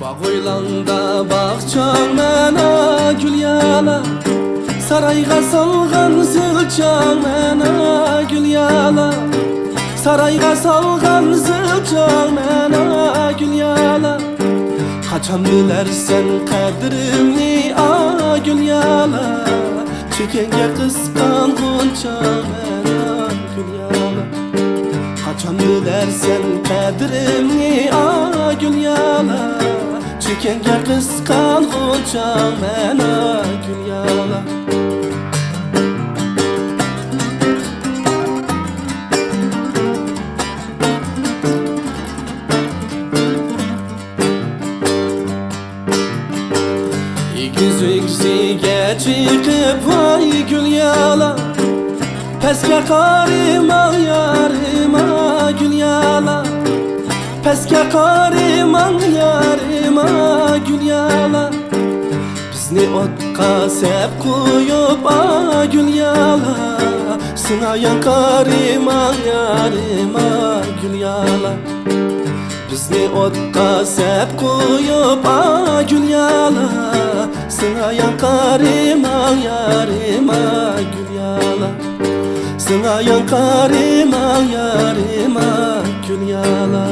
Bağoylanda bağçaң məna gül yala, sarayga salgan zilçaң məna gül yala, sarayga salgan zilçaң məna gül yala. Kaçan bilersen kadrimni a gül yala, çekenge kıskangunça məna gül yala. Kaçan bilersen kadrimni a gül yala, çekenge kıskangunça məna gül yala. Yüzüge çıkıp vay gül yala, peske karıma yarıma gül yala, peske karıma yarıma gül yala. Bizni otka sep koyup a gül yala, sınayan karıma yarıma gül yala. Bizni otka sep koyup a gül yala, sınayan karıma yarıma gül yala, sınayan karıma yarıma gül yala.